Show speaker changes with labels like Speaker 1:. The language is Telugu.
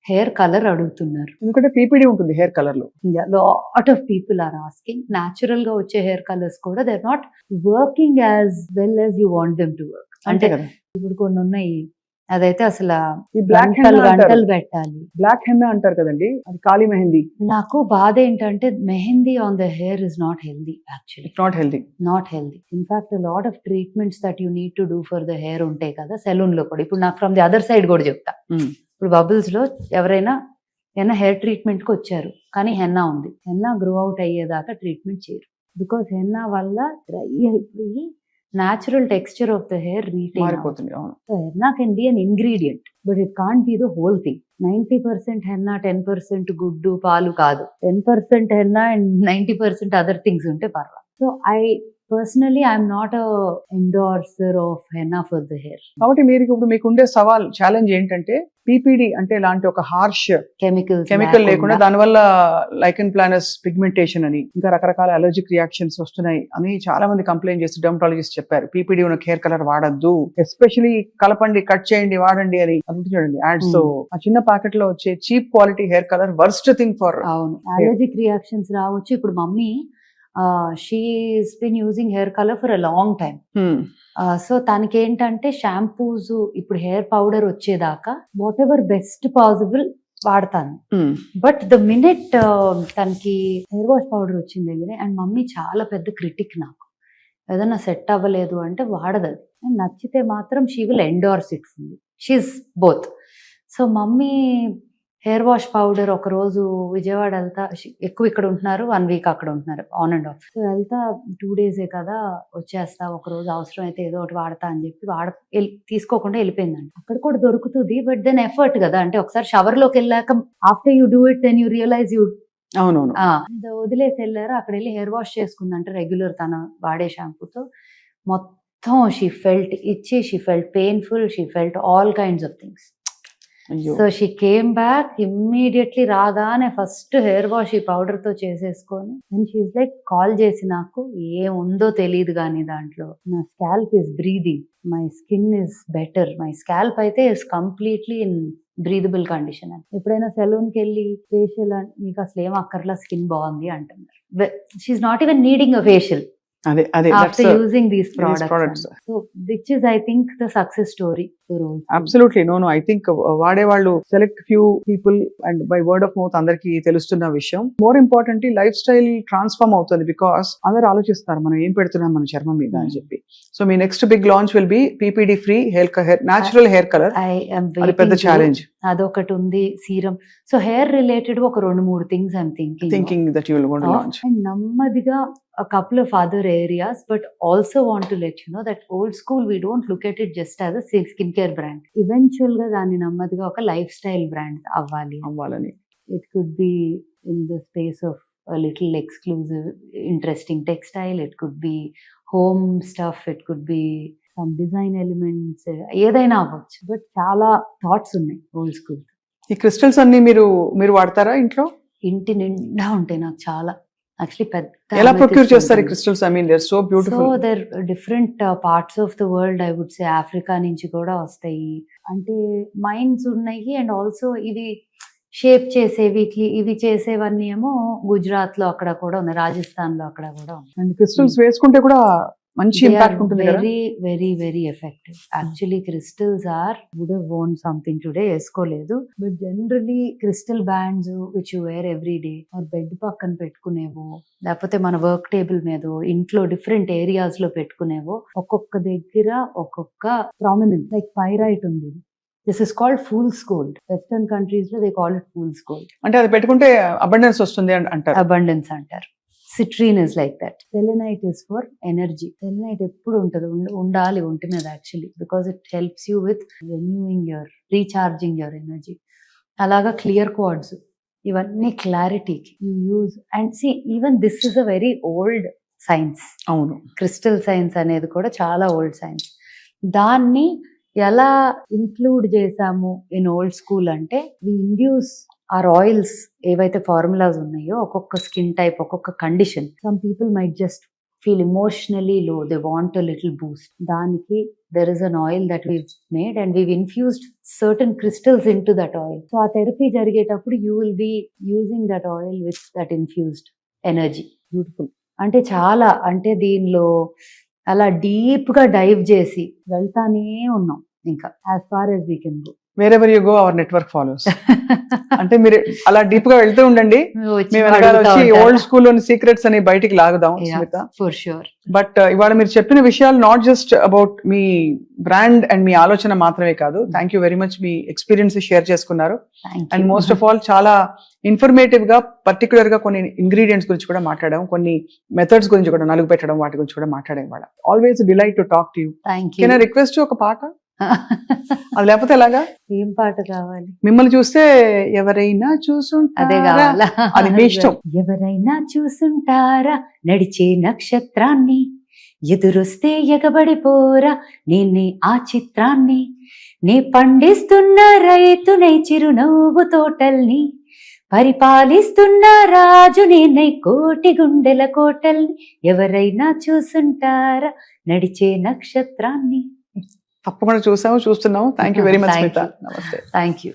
Speaker 1: హెయిర్ కలర్ అడుగుతున్నారు.
Speaker 2: ఎందుకంటే పీపీడీ ఉంటుంది హెయిర్ కలర్ లో.
Speaker 1: Lot of people are asking. Natural గా వచ్చే హెయిర్ కలర్స్ కూడా they are not working as well as you want them to work. అంటే ఇప్పుడు కొన్ని ఉన్నాయి, అదైతే అసలు
Speaker 2: ఈ బ్లాక్
Speaker 1: గంటలు పెట్టాలి.
Speaker 2: బ్లాక్ హెన్నా అంటారు కదండి, అది కాళీ మెహందీ.
Speaker 1: నాకు బాధ ఏంటంటే mehndi on the hair is not healthy actually. Not healthy. In fact lot of treatments that you need to do for the hair ఉంటాయి కదా సెలూన్ లో కూడా. ఇప్పుడు నాకు ఫ్రమ్ ది అదర్ సైడ్ కూడా చెప్తా. ఇప్పుడు బబుల్స్ లో ఎవరైనా హెయిర్ ట్రీట్మెంట్ కి వచ్చారు కానీ హెన్నా ఉంది, హెన్నా గ్రో అవుట్ అయ్యేదాకా ట్రీట్మెంట్ చేయరు. బికాస్ హెన్నా వల్ల డ్రై అయిపోయి natural texture of the hair retain. So henna can be an ingredient, but it can't be the whole thing. 90% henna, 10% guddu paalu kaadu. 10% henna and 90% other things unte parva. So personally I'm not a endorser of henna for the hair.
Speaker 2: కాబట్టి మీరు ఇప్పుడు మీకు ఉండే సవాల్ ఛాలెంజ్ ఏంటంటే పీపీడీ అంటే ఇలాంటి ఒక హార్ష్ కెమికల్ లేకుండా, దానివల్ల లైకెన్ ప్లానస్ పిగ్మెంటేషన్ అని ఇంకా రకరకాల అలర్జిక్ రియాక్షన్స్ వస్తున్నాయి అని చాలా మంది కంప్లైంట్ చేసి డెర్మటాలజిస్ట్ చెప్పారు. పీపీడీ ఉన్న హెయిర్ కలర్ వాడద్దు, ఎస్పెషలీ కలపండి, కట్ చేయండి, వాడండి అని. అది చూడండి యాడ్స్ తో ఆ చిన్న ప్యాకెట్ లో వచ్చే cheap quality hair colour worst thing for.
Speaker 1: అవును, అలర్జిక్ రియాక్షన్స్ రావచ్చు. ఇప్పుడు mummy she's been using hair color for a long time. So తనకి ఏంటంటే షాంపూస్, ఇప్పుడు హెయిర్ పౌడర్ వచ్చేదాకా వాట్ ఎవర్ బెస్ట్ పాసిబుల్ వాడతాను. బట్ ద మినిట్ తనకి హెయిర్ వాష్ పౌడర్ వచ్చిన దగ్గరే, అండ్ మమ్మీ చాలా పెద్ద క్రిటిక్ నాకు, ఏదన్నా సెట్ అవ్వలేదు అంటే వాడదు. అది నచ్చితే మాత్రం she will endorse it fully. She's both. So mummy hair wash powder ఒక రోజు విజయవాడ వెళ్తా, ఎక్కువ ఇక్కడ ఉంటున్నారు, 1 వీక్ అక్కడ ఉంటున్నారు, ఆన్ అండ్ ఆఫ్. సో వెళ్తా 2 డేసే కదా వచ్చేస్తా, ఒక రోజు అవసరం అయితే ఏదో ఒకటి వాడతా అని చెప్పి తీసుకోకుండా వెళ్ళిపోయిందండి. అక్కడ కూడా దొరుకుతుంది, బట్ దెన్ ఎఫర్ట్ కదా. అంటే ఒకసారి షవర్ లోకి వెళ్ళాక after you do it then you realise you.
Speaker 2: అవునవును.
Speaker 1: వదిలేసి వెళ్ళారు. అక్కడ వెళ్ళి హెయిర్ వాష్ చేసుకుందంటే రెగ్యులర్ తన వాడే షాంపూతో. మొత్తం షీ ఫెల్ట్ ఇచ్చి, she felt painful, she felt all kinds of things. So she came back immediately. రాగానే ఫస్ట్ హెయిర్ వాష్ ఈ పౌడర్ తో చేసేసుకొని, అండ్ షీఈస్ లైక్ కాల్ చేసి, నాకు ఏముందో తెలియదు కానీ దాంట్లో నా scalp is breathing, my skin is better, my scalp అయితే is completely in breathable condition అని. ఎప్పుడైనా సెలూన్ కి వెళ్ళి ఫేషియల్ మీకు అసలు ఏం అక్కర్లా, స్కిన్ బాగుంది అంటున్నారు. She's not even needing a facial after using these products. So which is I think the success story for all.
Speaker 2: Absolutely. No, I think వాడే వాళ్ళు select few people and by word of mouth అందరికి తెలుస్తున్న విషయం. More importantly life style transform అవుతుంది, because అందరూ ఆలోచిస్తారు మనం ఏం పెడుతున్నాం మన చర్మం మీద అని చెప్పి. సో మీ next big launch will be PPD free hair natural hair color. అది పెద్ద ఛాలెంజ్.
Speaker 1: అదొకటి ఉంది, సీరం. సో హెయిర్ రిలేటెడ్ ఒక 2-3 things I'm
Speaker 2: thinking that you will want to launch.
Speaker 1: And నెమ్మదిగా a couple of other areas, but also want to let you know that old school we don't look at it just as a skincare brand. Eventual ga dani nammadiga oka lifestyle brand avvalani. It could be in the space of a little exclusive interesting textile, it could be home stuff, it could be some design elements, ఏదైనా అవ్వచ్చు. బట్ చాలా థాట్స్ ఉన్నాయి ఓల్డ్ స్కూల్.
Speaker 2: ఈ క్రిస్టల్స్ అన్ని మీరు వాడతారా ఇంట్లో?
Speaker 1: ఇంటి నిండా ఉంటాయి నాకు చాలా. Actually పెద్ద
Speaker 2: ఎలా ప్రొక్యూర్ చేస్తారు ఈ క్రిస్టల్స్? I mean they are so beautiful.
Speaker 1: So there different parts of the world, I would say Africa నుంచి కూడా వస్తాయి. అంటే మైన్స్ ఉన్నాయి, అండ్ ఆల్సో ఇవి షేప్ చేసేవి, ఇవి చేసేవన్నీ ఏమో గుజరాత్ లో అక్కడ కూడా ఉన్నాయి, రాజస్థాన్ లో అక్కడ కూడా ఉన్నాయి.
Speaker 2: అండ్ క్రిస్టల్స్ వేసుకుంటే కూడా మంచి ఇంపాక్ట్ ఉంటుంది కదా.
Speaker 1: Very very very effective. Actually crystals or would have worn something today, వేసుకోలేదు, but generally crystal bands which you wear every day, or bed పక్కన పెట్టుకునేవో, లేకపోతే మన వర్క్ టేబుల్ మీద ఇంట్లో డిఫరెంట్ ఏరియాస్ లో పెట్టుకునేవో, ఒక్కొక్క దగ్గర ఒక్కొక్క ప్రామినెన్స్. లైక్ పైరైట్ ఉంది, this is called fool's gold. Western countries లో they call it fool's gold.
Speaker 2: అంటే అది పెట్టుకుంటే అబండెన్స్ వస్తుంది అంటారు.
Speaker 1: అబండెన్స్ అంటారు. Citrine is like that. Selenite is for energy. Selenite ఎప్పుడు ఉండాలి ఒంటి మీద actually, because it helps you with renewing recharging your energy. అలాగా క్లియర్ క్వార్ట్స్, ఇవన్నీ క్లారిటీకి you use. And see even this is a very old science.
Speaker 2: అవును,
Speaker 1: క్రిస్టల్ సైన్స్ అనేది కూడా చాలా ఓల్డ్ సైన్స్. దాన్ని ఎలా ఇంక్లూడ్ చేసాము ఇన్ ఓల్డ్ స్కూల్ అంటే, వి ఇండ్యూస్ ఆర్ ఆయిల్స్ ఏవైతే ఫార్ములాస్ ఉన్నాయో, ఒక్కొక్క స్కిన్ టైప్, ఒక్కొక్క condition. Some people might just feel emotionally low, they want a little boost. Daniki there is an oil that we've made and we've infused certain crystals into that oil. So ఆ థెరపీ జరిగేటప్పుడు you will be using that oil with that infused energy.
Speaker 2: Beautiful.
Speaker 1: అంటే చాలా అంటే దీనిలో అలా డీప్ గా డైవ్ చేసి వెళ్తానే ఉన్నాం ఇంకా as far as we can go.
Speaker 2: Wherever you go our network follows. అంటే మీరు అలా డీప్ గా వెళ్తూ ఉండండి, మేము వెనకాల వచ్చి ఓల్డ్ స్కూల్ లోని సీక్రెట్స్ అని బయటికి లాగుదాం స్మిత.
Speaker 1: For sure.
Speaker 2: బట్ ఇవాళ మీరు చెప్పిన విషయాలు నాట్ జస్ట్ అబౌట్ మీ బ్రాండ్ అండ్ మీ ఆలోచన మాత్రమే కాదు. థ్యాంక్ యూ వెరీ మచ్, మీ ఎక్స్పీరియన్స్ షేర్ చేసుకున్నారు. అండ్ మోస్ట్ ఆఫ్ ఆల్ చాలా ఇన్ఫర్మేటివ్ గా పర్టికులర్ గా కొన్ని ఇంగ్రీడియంట్స్ గురించి కూడా మాట్లాడాం, కొన్ని మెథడ్స్ గురించి కూడా, నలుగు పెట్టడం వాటి గురించి కూడా మాట్లాడాం. ఇవాళ always delight to talk to you. Can I request ఒక పాట? అది లేకపోతే ఎలాగా?
Speaker 1: ఏం పాట కావాలి?
Speaker 2: మిమ్మల్ని చూస్తే ఎవరైనా
Speaker 1: అదే కావాలా?
Speaker 2: అది మీ ఇష్టం.
Speaker 1: ఎవరైనా చూసుంటారా నడిచే నక్షత్రాన్ని, ఎదురొస్తే ఎగబడిపోరా నేనే ఆ చిత్రాన్ని, నే పండిస్తున్న రైతునై చిరునవ్వు తోటల్ని, పరిపాలిస్తున్న రాజు నేనై కోటి గుండెల కోటల్ని, ఎవరైనా చూసుంటారా నడిచే నక్షత్రాన్ని.
Speaker 2: తప్పకుండా చూస్తున్నాము. Thank you very much Smita. నమస్తే.
Speaker 1: Thank you.